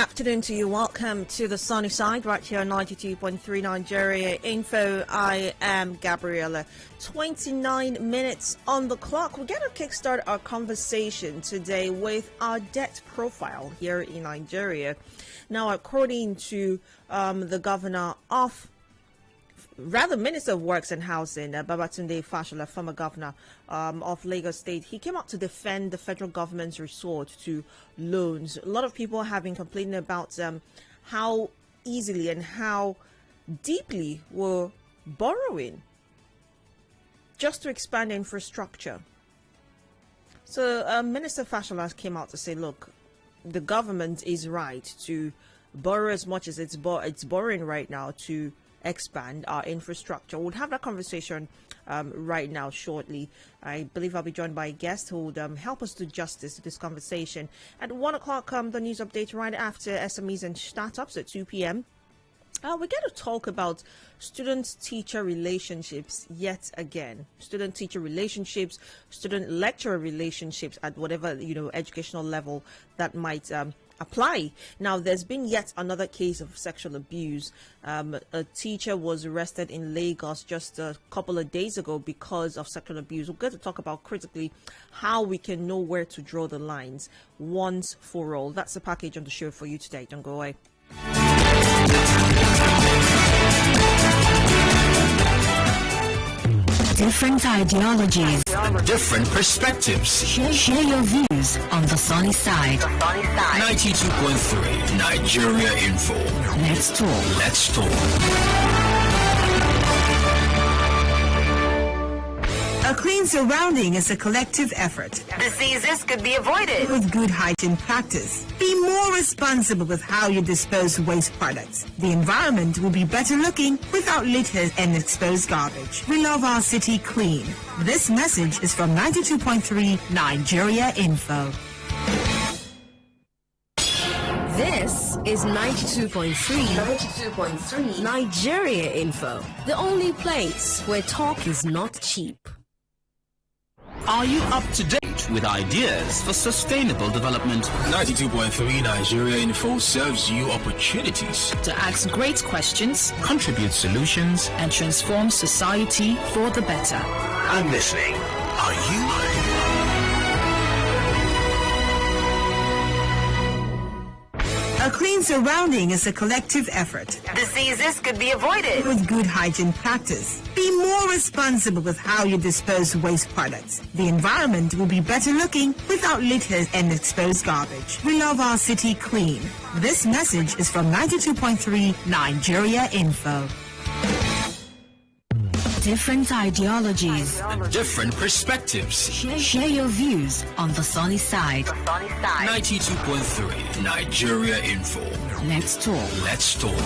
afternoon to you. Welcome to the sunny side right here on 92.3 Nigeria Info. I am Gabriella. 29 minutes on the clock. We're going to kickstart our conversation today with our debt profile here in Nigeria. Now, according to the governor of Minister of Works and Housing, Babatunde Fashola, former governor of Lagos State, he came out to defend the federal government's resort to loans. A lot of people have been complaining about how easily and how deeply we're borrowing just to expand infrastructure. So Minister Fashola came out to say, look, the government is right to borrow as much as it's borrowing right now to expand our infrastructure. We'll have that conversation right now shortly. I believe I'll be joined by a guest who would help us do justice to this conversation. At 1 o'clock, the news update right after SMEs and startups at 2 p.m. We're going to talk about student-teacher relationships yet again. Student-teacher relationships, student-lecturer relationships at whatever, educational level that might apply. Now, there's been yet another case of sexual abuse. A teacher was arrested in Lagos just a couple of days ago because of sexual abuse. We're going to talk about critically how we can know where to draw the lines once for all. That's the package on the show for you today. Don't go away. Different ideologies, different perspectives. Share your views on the sunny side. 92.3 Nigeria Info. Let's talk. Let's talk. A clean surrounding is a collective effort. Diseases could be avoided with good hygiene practice. Be more responsible with how you dispose waste products. The environment will be better looking without litter and exposed garbage. We love our city clean. This message is from 92.3 Nigeria Info. This is 92.3 Nigeria Info, the only place where talk is not cheap. Are you up to date with ideas for sustainable development? 92.3 Nigeria Info serves you opportunities to ask great questions, contribute solutions, and transform society for the better. I'm listening. Are you? A clean surrounding is a collective effort. Diseases could be avoided with good hygiene practice. Be more responsible with how you dispose waste products. The environment will be better looking without litter and exposed garbage. We love our city clean. This message is from 92.3 Nigeria Info. Different ideologies, different perspectives. Share your views on the sunny side. 92.3 Nigeria Info. Let's talk. Let's talk.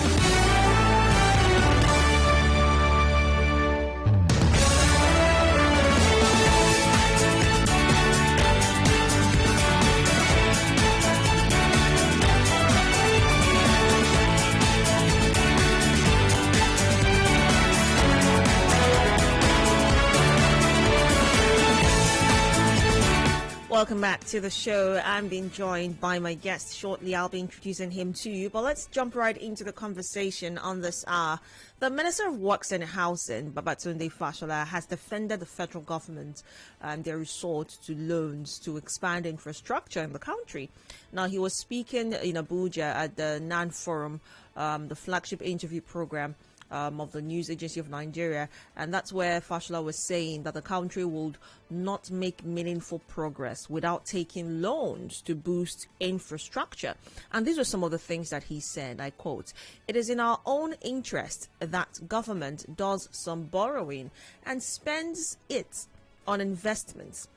Welcome back to the show. I'm being joined by my guest shortly. I'll be introducing him to you, but let's jump right into the conversation on this hour. The Minister of Works and Housing, Babatunde Fashola, has defended the federal government and their resort to loans to expand infrastructure in the country. Now, he was speaking in Abuja at the NAN Forum, the flagship interview program of the News Agency of Nigeria, and that's where Fashola was saying that the country would not make meaningful progress without taking loans to boost infrastructure. And these were some of the things that he said. I quote, "It is in our own interest that government does some borrowing and spends it on investments,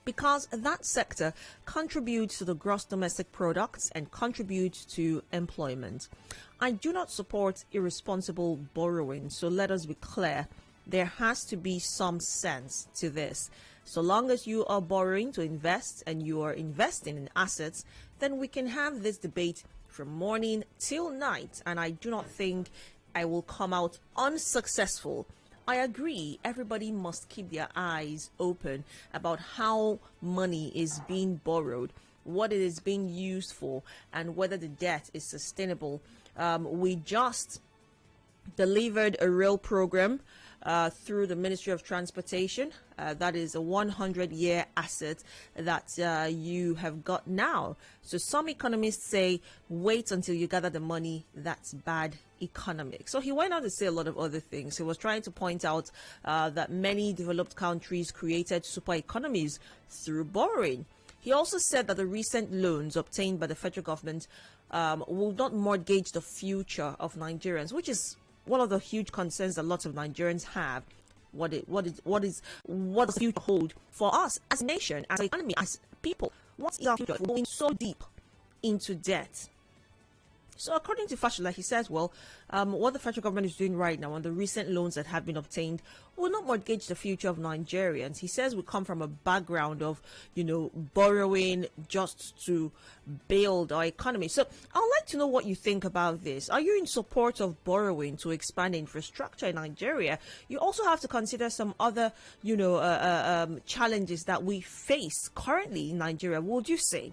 because that sector contributes to the gross domestic products and contributes to employment. I do not support irresponsible borrowing, so let us be clear. There has to be some sense to this. So long as you are borrowing to invest and you are investing in assets, then we can have this debate from morning till night, and I do not think I will come out unsuccessful. I agree, everybody must keep their eyes open about how money is being borrowed. what it is being used for, and whether the debt is sustainable. We just delivered a rail program through the Ministry of Transportation. That is a 100-year asset that you have got now. So some economists say, wait until you gather the money. That's bad economics. So he went on to say a lot of other things. He was trying to point out that many developed countries created super economies through borrowing. He also said that the recent loans obtained by the federal government will not mortgage the future of Nigerians, which is one of the huge concerns that lots of Nigerians have. What does the future hold for us as a nation, as an economy, as people? What is our future? We're going so deep into debt. So according to Fashola, he says, well, what the federal government is doing right now and the recent loans that have been obtained will not mortgage the future of Nigerians. He says we come from a background of, borrowing just to build our economy. So I'd like to know what you think about this. Are you in support of borrowing to expand infrastructure in Nigeria? You also have to consider some other, challenges that we face currently in Nigeria. Would you say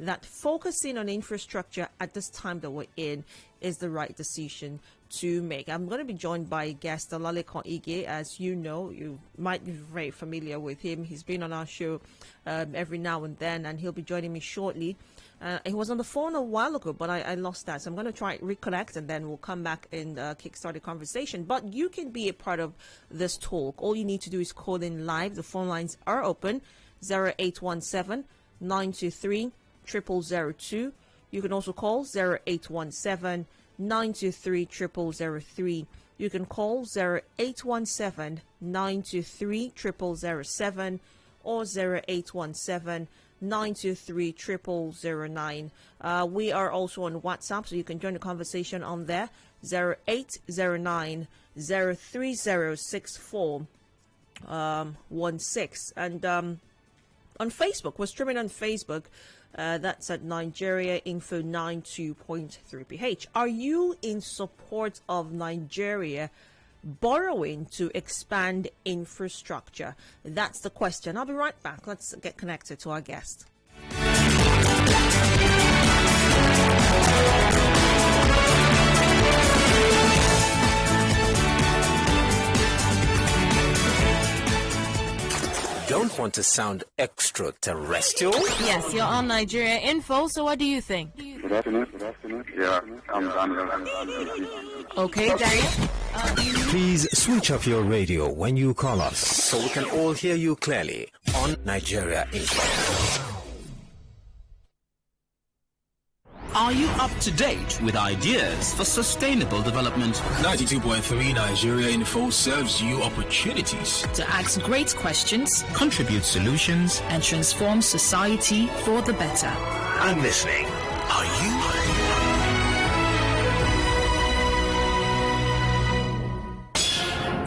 that focusing on infrastructure at this time that we're in is the right decision to make? I'm going to be joined by guest Olalekon Ige. As you know, you might be very familiar with him. He's been on our show every now and then, and he'll be joining me shortly. He was on the phone a while ago, but I lost that. So I'm going to try reconnect, and then we'll come back and kickstart the conversation. But you can be a part of this talk. All you need to do is call in live. The phone lines are open, 0817 923 0002. You can also call 0817 923 0003. You can call 0817 923 0007 or 0817 923 0009. We are also on WhatsApp, so you can join the conversation on there, 0809 03064 16. And on Facebook, we're streaming on Facebook. That's at Nigeria Info 92.3 PH. Are you in support of Nigeria borrowing to expand infrastructure? That's the question. I'll be right back. Let's get connected to our guest. Don't want to sound extraterrestrial? Yes, you're on Nigeria Info, so what do you think? Good afternoon. Yeah, I'm Okay, Daniel. Please switch off your radio when you call us so we can all hear you clearly on Nigeria Info. Are you up to date with ideas for sustainable development? 92.3 Nigeria Info serves you opportunities To ask great questions Contribute solutions. and transform society for the better. I'm listening. Are you?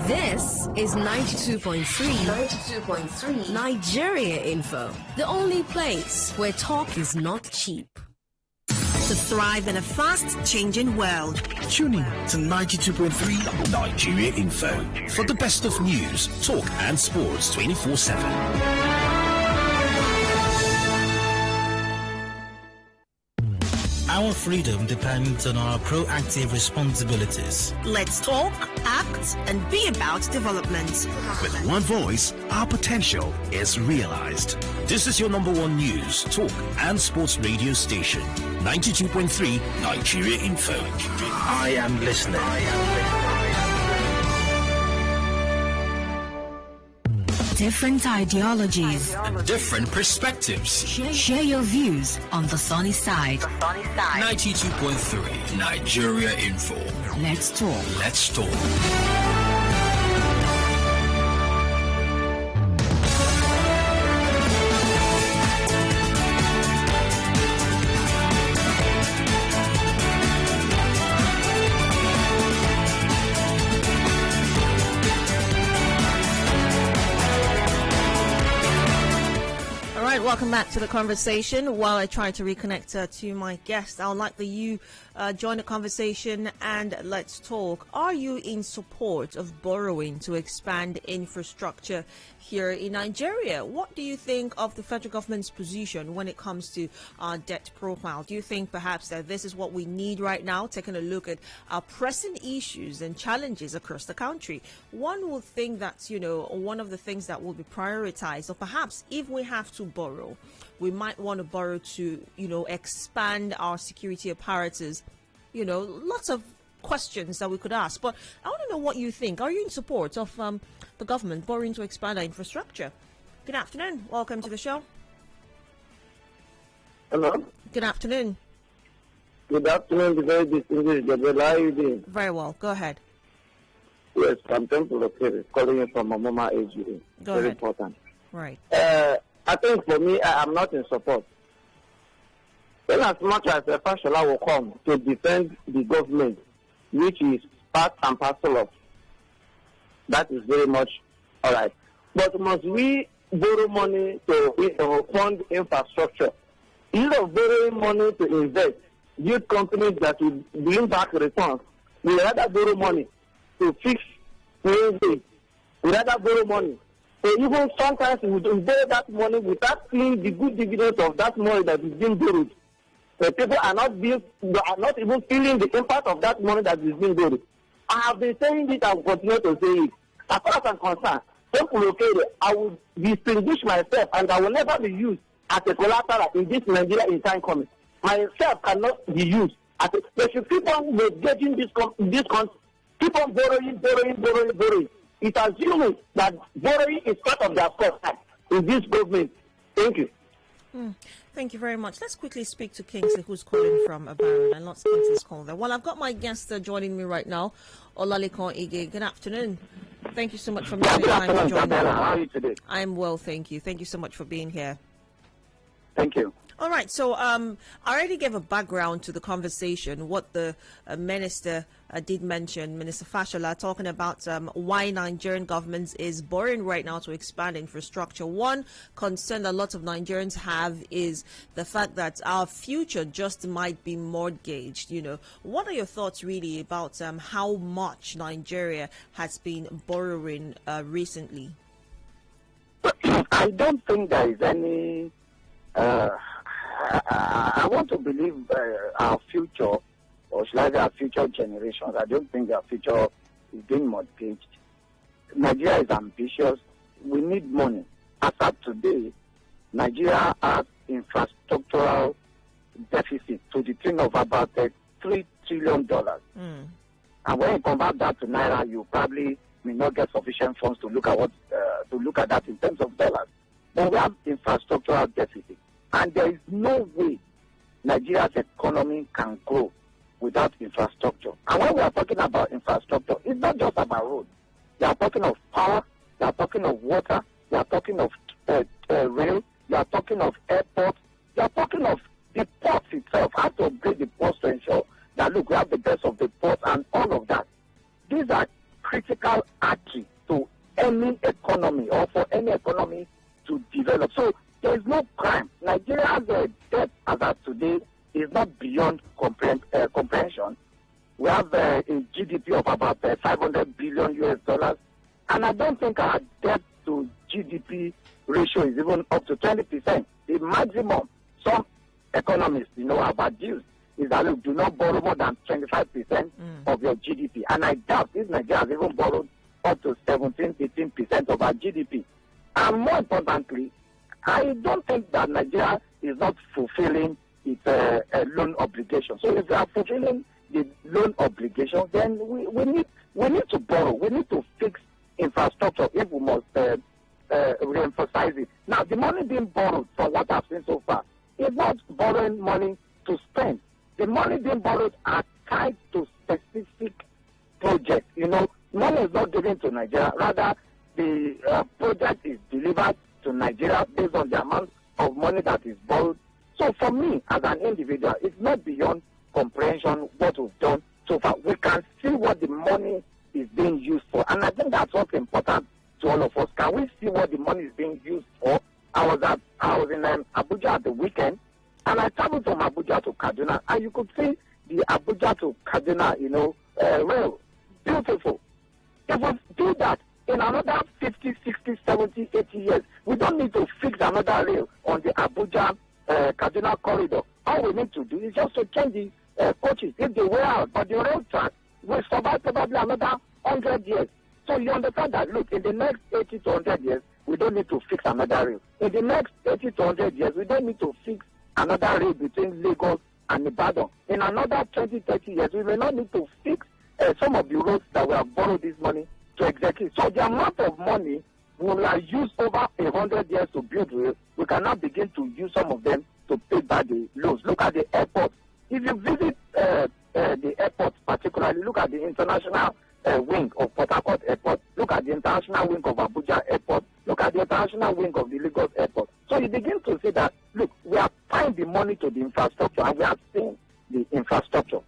This is 92.3 Nigeria Info, the only place where talk is not cheap. To thrive in a fast-changing world. Tune in to 92.3 Nigeria Info for the best of news, talk and sports 24/7. Our freedom depends on our proactive responsibilities. Let's talk, act, and be about development. With one voice, our potential is realized. This is your number one news, talk and sports radio station. 92.3 Nigeria Info. I am listening. Different ideologies. And different perspectives. Share your views on the sunny side. 92.3 Nigeria Info. Let's talk. Let's talk. Welcome back to the conversation. While I try to reconnect to my guest, I would like you join the conversation and let's talk. Are you in support of borrowing to expand infrastructure here in Nigeria? What do you think of the federal government's position when it comes to our debt profile? Do you think perhaps that this is what we need right now, taking a look at our pressing issues and challenges across the country? One would think that, one of the things that will be prioritized, or perhaps if we have to borrow, we might want to borrow to, expand our security apparatus. Lots of questions that we could ask. But I want to know what you think. Are you in support of the government borrowing to expand our infrastructure? Good afternoon. Welcome to the show. Hello. Good afternoon. Good afternoon. The very distinguished Gabriella. How are you doing? Very well. Go ahead. Yes, I'm Temple Okere, calling you from Mama AGA. Go very ahead. Important. Right. I think for me, I'm not in support. Well, as much as the Fashola will come to defend the government, which is part and parcel of, that is very much all right. But must we borrow money to fund infrastructure? Instead of borrowing money to invest, build companies that will bring back returns, we rather borrow money to fix railways. We rather borrow money. So even sometimes we borrow that money without seeing the good dividends of that money that is being borrowed. So people are not even feeling the impact of that money that is being borrowed. I have been saying this and will continue to say it. As far as I'm concerned, I will distinguish myself and I will never be used as a collateral in this Nigeria in time coming. Myself cannot be used as a, they should keep on getting this country, keep on borrowing. It's assuming that borrowing is part of their cost in this government. Thank you. Thank you very much. Let's quickly speak to Kingsley, who's calling from Abaron, and lots of Kingsley's calling there. Well, I've got my guest joining me right now, Olalikon Ige. Good afternoon. Thank you so much for making the time to join me. How are you today? I'm well, thank you. Thank you so much for being here. Thank you. All right, so I already gave a background to the conversation, what the minister did mention, Minister Fashola, talking about why Nigerian government is borrowing right now to expand infrastructure. One concern a lot of Nigerians have is the fact that our future just might be mortgaged. What are your thoughts really about how much Nigeria has been borrowing recently? I don't think there is any... I want to believe our future, or should I say our future generations, I don't think our future is being mortgaged. Nigeria is ambitious. We need money. As of today, Nigeria has infrastructural deficit to the tune of about $3 trillion. And when you convert that to Naira, you probably may not get sufficient funds to look at that in terms of dollars. But we have infrastructural deficit. And there is no way Nigeria's economy can grow without infrastructure. And when we are talking about infrastructure, it's not just about roads. We are talking of power, we are talking of water, we are talking of rail, we are talking of airports, we are talking of the ports itself. How to upgrade the ports to ensure that, look, we have the best of the ports and all of that. These are critical arteries to any economy or for any economy to develop. So there is no crime. Nigeria's debt as of today is not beyond comprehension. We have a GDP of about 500 billion US dollars, and I don't think our debt to GDP ratio is even up to 20%. The maximum some economists, have adduced is that, look, do not borrow more than 25% of your GDP. And I doubt if Nigeria has even borrowed up to 17-18% of our GDP. And more importantly, I don't think that Nigeria is not fulfilling its loan obligation. So if we are fulfilling the loan obligation, then we need to borrow. We need to fix infrastructure if we must re-emphasize it. Now, the money being borrowed, from what I've seen so far, is not borrowing money to spend. The money being borrowed are tied to specific projects. Money is not given to Nigeria. Rather, the project is delivered to Nigeria based on the amount of money that is borrowed. So for me, as an individual, it's not beyond comprehension what we've done so far. We can see what the money is being used for. And I think that's what's important to all of us. Can we see what the money is being used for? I was in Abuja at the weekend, and I traveled from Abuja to Kaduna, and you could see the Abuja to Kaduna, rail. Beautiful. If we do that in another 50, 60, 70, 80 years, we don't need to fix another rail on the Abuja Kaduna corridor. All we need to do is just to change the coaches if they wear out. But the rail track will survive probably another 100 years. So you understand that, look, in the next 80 to 100 years, we don't need to fix another rail. In the next 80 to 100 years, we don't need to fix another rail between Lagos and Ibadan. In another 20, 30 years, we may not need to fix some of the roads that we have borrowed this money to execute. So the amount of money we will have used over 100 years to build rail, we cannot begin to use some of them to pay back the loans. Look at the airport. If you visit the airport, particularly, look at the international wing of Port Harcourt Airport, look at the international wing of Abuja Airport, look at the international wing of the Lagos Airport. So you begin to see that, look, we are applying the money to the infrastructure and we are seeing the infrastructure.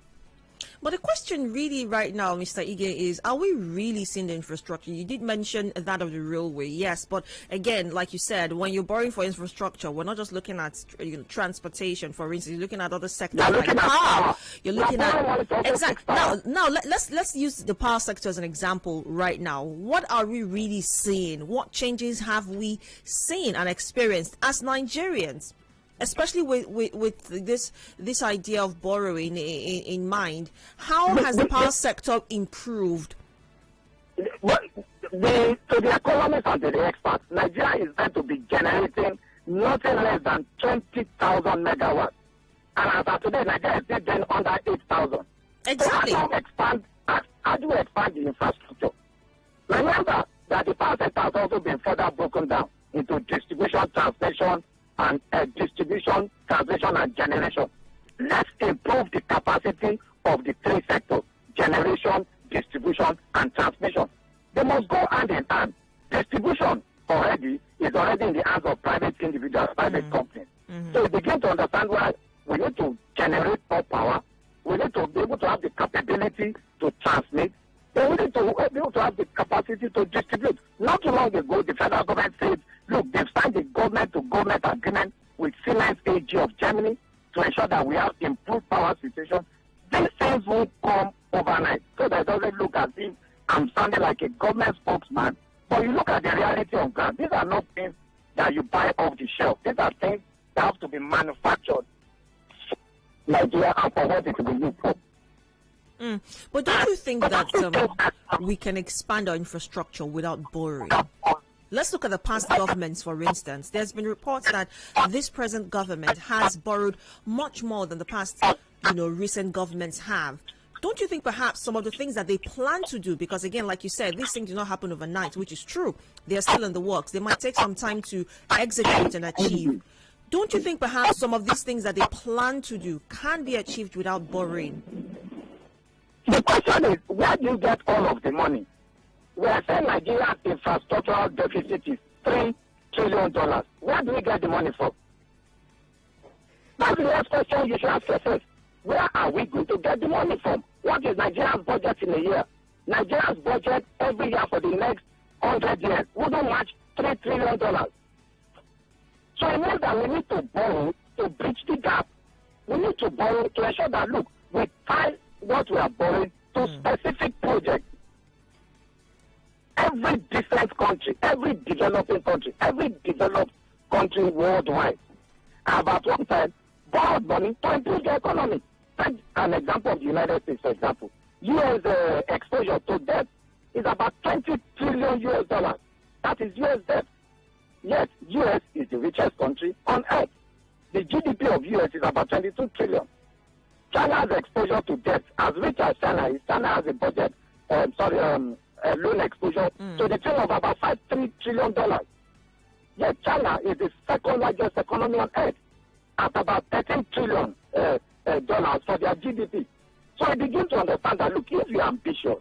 But the question really right now, Mr. Ige, is, are we really seeing the infrastructure? You did mention that of the railway, yes. But again, like you said, when you're borrowing for infrastructure, we're not just looking at transportation, for instance. You're looking at other sectors like power. You're looking at... Exactly. Now let's use the power sector as an example right now. What are we really seeing? What changes have we seen and experienced as Nigerians? Especially with this idea of borrowing in mind, how has the power sector improved? Well, to the economists and to the experts, Nigeria is going to be generating nothing less than 20,000 megawatts. And as of today, Nigeria is still getting under 8,000. Exactly. So how do we expand the infrastructure? Remember that the power sector has also been further broken down into distribution, transmission, and distribution, transmission, and generation. Let's improve the capacity of the three sectors: generation, distribution, and transmission. They must go hand in hand. Distribution is already in the hands of private individuals, private companies. So we begin to understand why we need to generate more power. We need to be able to have the capability to transmit. Then we need to be able to have the capacity to distribute. Not too long ago, the federal government said, look, they've signed a government-to-government agreement with Siemens AG of Germany to ensure that we have improved power situation. These things won't come overnight. So that it doesn't look as if I'm sounding like a government spokesman. But you look at the reality on ground. These are not things that you buy off the shelf. These are things that have to be manufactured in Nigeria and for what it will be used for. But don't you think that we can expand our infrastructure without borrowing? Let's look at the past governments, for instance. There's been reports that this present government has borrowed much more than the past, recent governments have. Don't you think perhaps some of the things that they plan to do, because again, like you said, these things do not happen overnight, which is true. They are still in the works. They might take some time to execute and achieve. Don't you think perhaps some of these things that they plan to do can be achieved without borrowing? The question is, where do you get all of the money? We are saying Nigeria's infrastructural deficit is $3 trillion. Where do we get the money from? That's the next question you should ask yourself. Where are we going to get the money from? What is Nigeria's budget in a year? Nigeria's budget every year for the next 100 years wouldn't match $3 trillion. So it means that we need to borrow to bridge the gap. We need to borrow to ensure that, look, we tie what we are borrowing to specific projects. Every different country, every developing country, every developed country worldwide have at one time borrowed money to improve the economy. Take an example of the United States, for example. U.S. exposure to debt is about $20 trillion. That is U.S. debt. Yet, U.S. is the richest country on earth. The GDP of U.S. is about $22 trillion. China's exposure to debt, as rich as China is, China has a budget, loan exposure to the tune of about $5 trillion. Yet China is the second largest economy on earth at about $13 trillion for their GDP. So I begin to understand that, look, if you're ambitious,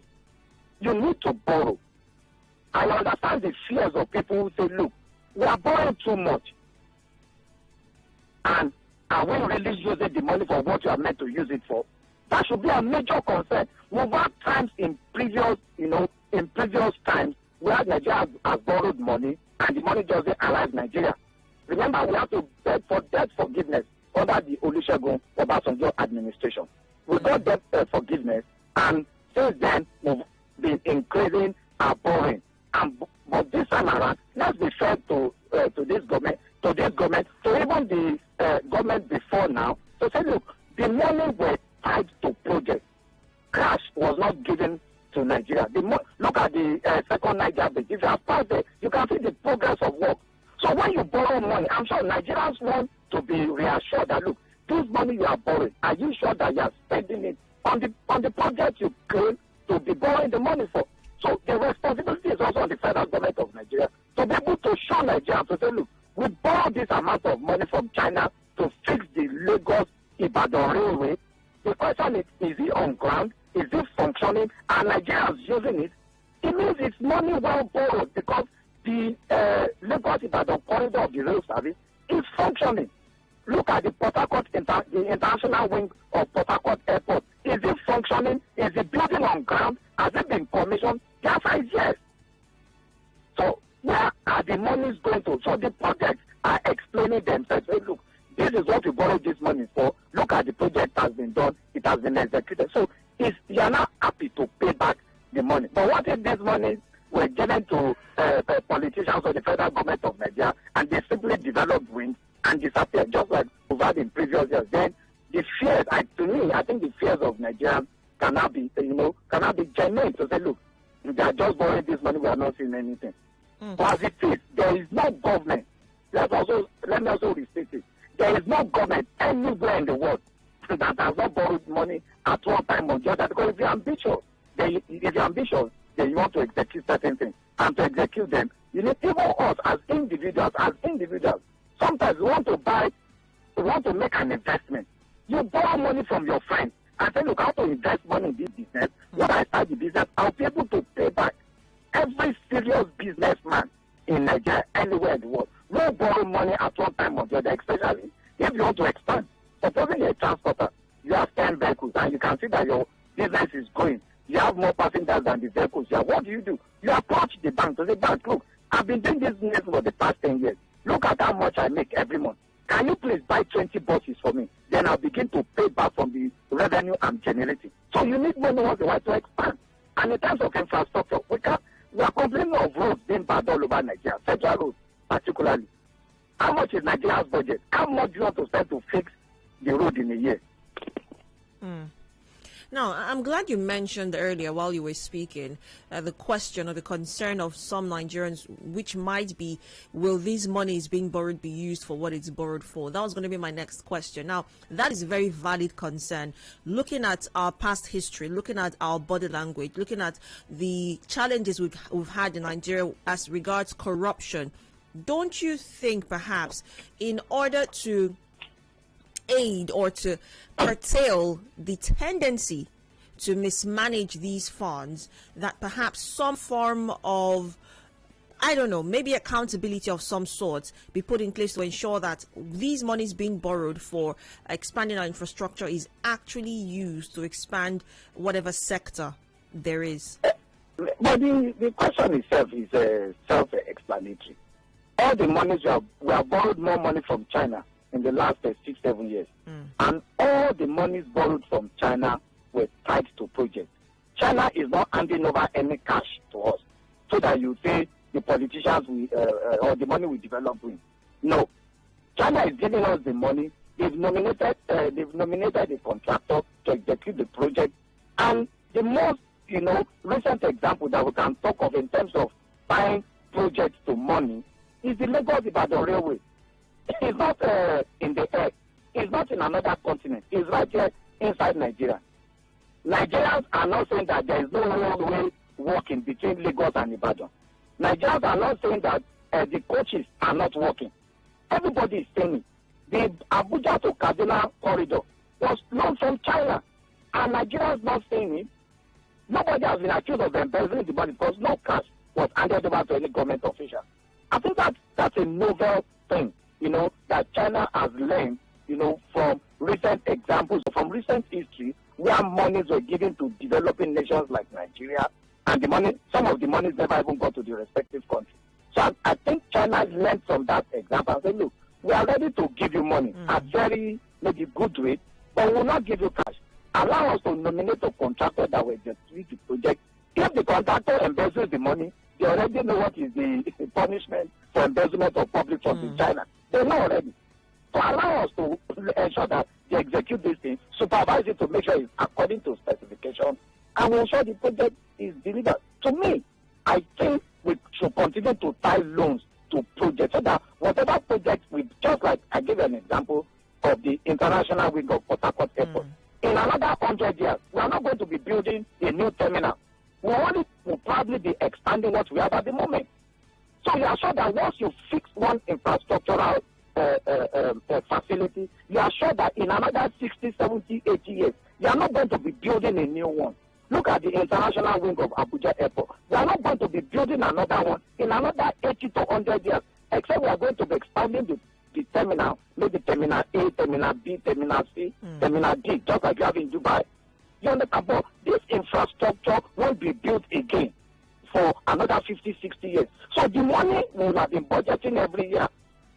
you need to borrow. I understand the fears of people who say, look, we are borrowing too much. And are we really using the money for what you are meant to use it for? That should be a major concern. We've had times in previous times where Nigeria has borrowed money and the money doesn't arrive Nigeria. Remember, we have to beg for debt forgiveness under the Olusegun Obasanjo administration. We got debt forgiveness, and since then we've been increasing our borrowing. But this time around, let's be fair to this government, to even the government before now, to say, look, the money were tied to projects. Cash was not given to Nigeria. Look at the second Niger bridge. If you have passed there, you can see the progress of work. So when you borrow money, I'm sure Nigerians want to be reassured that, look, this money you are borrowing, are you sure that you are spending it on the project you claim to be borrowing the money for? So the responsibility is also on the federal government of Nigeria to be able to show Nigeria to say, look, we borrowed this amount of money from China to fix the Lagos-Ibadan railway. The question is it on ground? Is it functioning? Are Nigerians using it? It means it's money well borrowed because the Lagos-Ibadan corridor of the rail service is functioning. Look at the Port Harcourt, the international wing of Port Harcourt Airport. Is it functioning? Is it building on ground? Has it been commissioned? The answer is yes. So where are the monies going to? So the projects are explaining themselves. Say, look, this is what we borrowed this money for. Look at the project has been done. It has been executed. So you are not happy to pay back the money. But what if this money were given to politicians or the federal government of Nigeria and they simply develop wings and disappear, just like we've had in previous years? Then the fears, to me, I think the fears of Nigerians cannot be genuine to say, look, they are just borrowing this money, we are not seeing anything. But as it is, there is no government. Let me also restate it. There is no government anywhere in the world that has not borrowed money at one time or the other, because if you're ambitious, then you want to execute certain things. And to execute them, you need even us as individuals, sometimes we want to make an investment. You borrow money from your friends and say, look, how to invest money in this business. When I start the business, I'll be able to pay back. Every serious businessman in Nigeria, anywhere in the world, will borrow money at one time or the other, especially if you want to expand. Supposing you're a transporter, you have 10 vehicles and you can see that your business is growing. You have more passengers than the vehicles. What do? You approach the bank to say, bank, look, I've been doing this business for the past 10 years. Look at how much I make every month. Can you please buy 20 buses for me? Then I'll begin to pay back from the revenue I'm generating. So you need money once in a while to expand. And in terms of infrastructure, we are complaining of roads being bad all over Nigeria, federal roads particularly. How much is Nigeria's budget? How much do you want to spend to fix the road in a year? Now, I'm glad you mentioned earlier while you were speaking the question or the concern of some Nigerians, which might be, will these monies being borrowed be used for what it's borrowed for? That was going to be my next question. Now, that is a very valid concern. Looking at our past history, looking at our body language, looking at the challenges we've had in Nigeria as regards corruption, don't you think perhaps in order to aid or to curtail the tendency to mismanage these funds, that perhaps some form of, I don't know, maybe accountability of some sort be put in place to ensure that these monies being borrowed for expanding our infrastructure is actually used to expand whatever sector there is? But the question itself is self-explanatory. All the monies we have borrowed more money from China in the last 6-7 years. And all the monies borrowed from China were tied to projects. China is not handing over any cash to us so that you say the politicians or the money we develop with. No. China is giving us the money. They've nominated the contractor to execute the project. And the most recent example that we can talk of in terms of buying projects to money is the Lagos-Ibadan railway. It's not in the air. It's not in another continent. It's right here inside Nigeria. Nigerians are not saying that there is no railway working between Lagos and Ibadan. Nigerians are not saying that the coaches are not working. Everybody is saying it. The Abuja to Kaduna corridor was loaned from China, and Nigerians not saying it. Nobody has been accused of embezzling the money because no cash was handed over to any government official. I think that's a novel thing, that China has learned, from recent examples, from recent history, where monies were given to developing nations like Nigeria, and some of the monies never even got to the respective countries. So I think China learned from that example and said, look, we are ready to give you money at very maybe good rate, but we will not give you cash. allow us to nominate a contractor that will execute the project. If the contractor embezzles the money, they already know what is the punishment for embezzlement of public funds in China. They know already. So allow us to ensure that they execute this thing, supervise it to make sure it's according to specifications, and we ensure the project is delivered. To me, I think we should continue to tie loans to projects so that whatever project we, just like I gave an example of the international wing of Port Harcourt Airport. In another 100 years, we are not going to be building a new terminal. We will probably be expanding what we have at the moment. So you are sure that once you fix one infrastructural facility, you are sure that in another 60, 70, 80 years, you are not going to be building a new one. Look at the international wing of Abuja Airport. We are not going to be building another one in another 80 to 100 years, except we are going to be expanding the terminal, maybe terminal A, terminal B, terminal C, terminal D, just like you have in Dubai. You understand? But this infrastructure won't be built again for another 50, 60 years. So the money we will have been budgeting every year,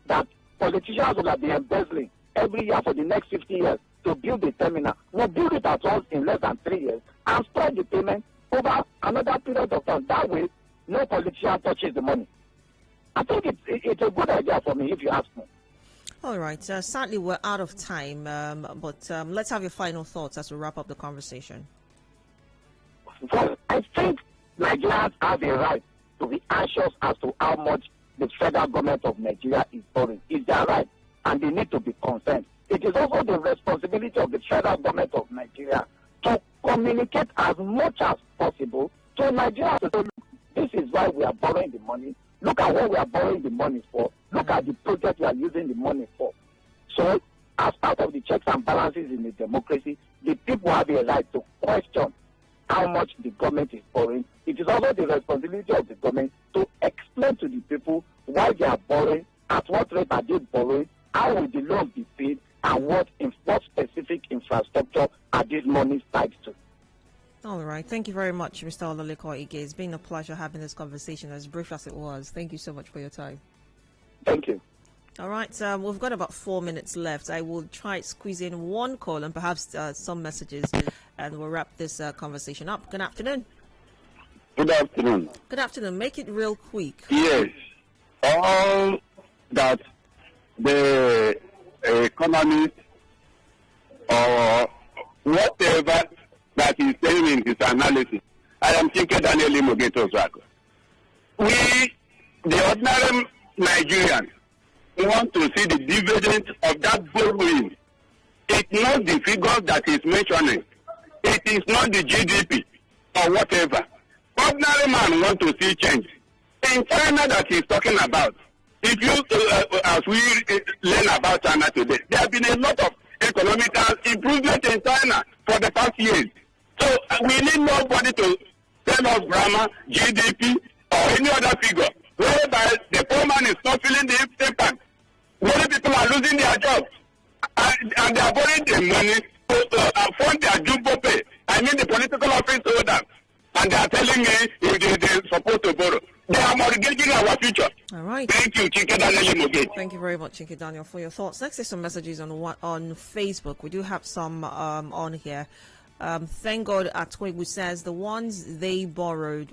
that politicians will have been embezzling every year for the next 50 years to build the terminal, we'll build it at once in less than 3 years and spread the payment over another period of time. That way, no politician touches the money. I think it's a good idea for me, if you ask me. All right. Sadly, we're out of time, but let's have your final thoughts as we wrap up the conversation. Well, I think Nigerians have a right to be anxious as to how much the federal government of Nigeria is borrowing. It's their right, and they need to be concerned. It is also the responsibility of the federal government of Nigeria to communicate as much as possible to Nigeria. So look, this is why we are borrowing the money. Look at what we are borrowing the money for. Look at the project we are using the money for. So, as part of the checks and balances in a democracy, the people have a right to question how much the government is borrowing. It is also the responsibility of the government to explain to the people why they are borrowing, at what rate are they borrowing, how will the loans be paid, and what specific infrastructure are these monies tied to. All right. Thank you very much, Mr. Ololeko Ige. It's been a pleasure having this conversation, as brief as it was. Thank you so much for your time. Thank you. All right. We've got about 4 minutes left. I will try to squeeze in one call and perhaps some messages, and we'll wrap this conversation up. Good afternoon. Good afternoon. Good afternoon. Make it real quick. Yes. All that the economist or whatever that is saying in his analysis, I am thinking Daniel Imogeto Zako. We, the ordinary Nigerians, want to see the dividend of that borrowing. It's not the figures that he's mentioning. It is not the GDP or whatever. Ordinary man want to see change. In China that he's talking about, if you, as we learn about China today, there have been a lot of economical improvement in China for the past years. So we need nobody to tell us grammar, GDP, or any other figure, whereby the poor man is not feeling the impact. Many people are losing their jobs, and they are borrowing the money to fund their jumbo pay. I mean the political office holder, and they are telling me if they're supposed to borrow. They are mortgaging our future. All right. Thank you, Chinke Daniel Imogeto. Thank you very much, Chinke Daniel, for your thoughts. Next is some messages on Facebook. We do have some on here. Thank God Atwegu says the ones they borrowed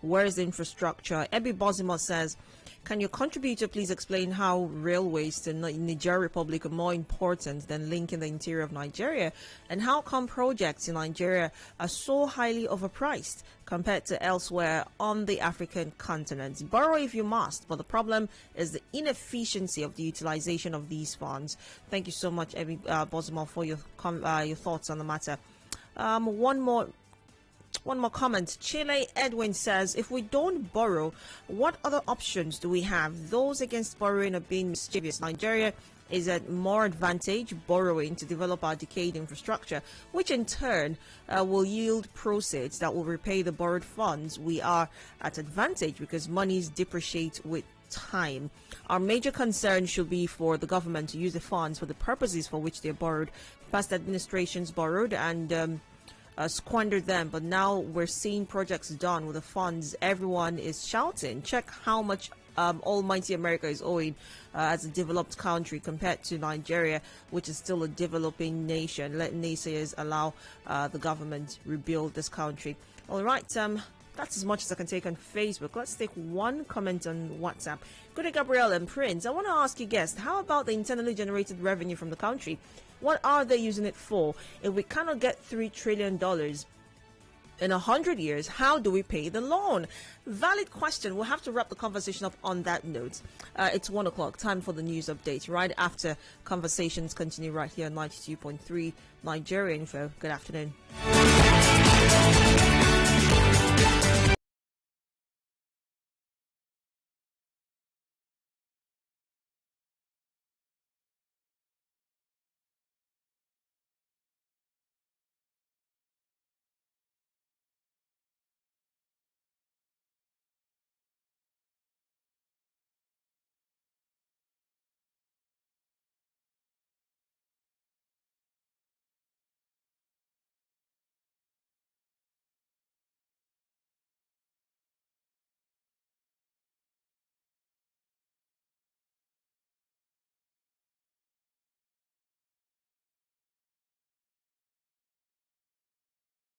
where's the infrastructure? Ebi Bozimo says, can your contributor please explain how railways to Niger Republic are more important than linking the interior of Nigeria, and how come projects in Nigeria are so highly overpriced compared to elsewhere on the African continent? Borrow if you must, but the problem is the inefficiency of the utilization of these funds. Thank you so much, Ebi Bozimo, for your thoughts on the matter. One more comment. Chile Edwin says, if we don't borrow, what other options do we have? Those against borrowing are being mischievous. Nigeria is at more advantage borrowing to develop our decayed infrastructure, which in turn will yield proceeds that will repay the borrowed funds. We are at advantage because monies depreciate with time. Our major concern should be for the government to use the funds for the purposes for which they're borrowed. Past administrations borrowed and squandered them, but now we're seeing projects done with the funds. Everyone is shouting. Check how much almighty America is owing as a developed country compared to Nigeria, which is still a developing nation. Let naysayers allow the government rebuild this country. All right, that's as much as I can take on Facebook. Let's take one comment on WhatsApp. Good day, Gabriella and Prince. I want to ask you, guest, how about the internally generated revenue from the country? What are they using it for? If we cannot get $3 trillion in 100 years, how do we pay the loan? Valid question. We'll have to wrap the conversation up on that note. It's 1 o'clock, time for the news update. Right after conversations continue right here on 92.3 Nigeria Info. Good afternoon.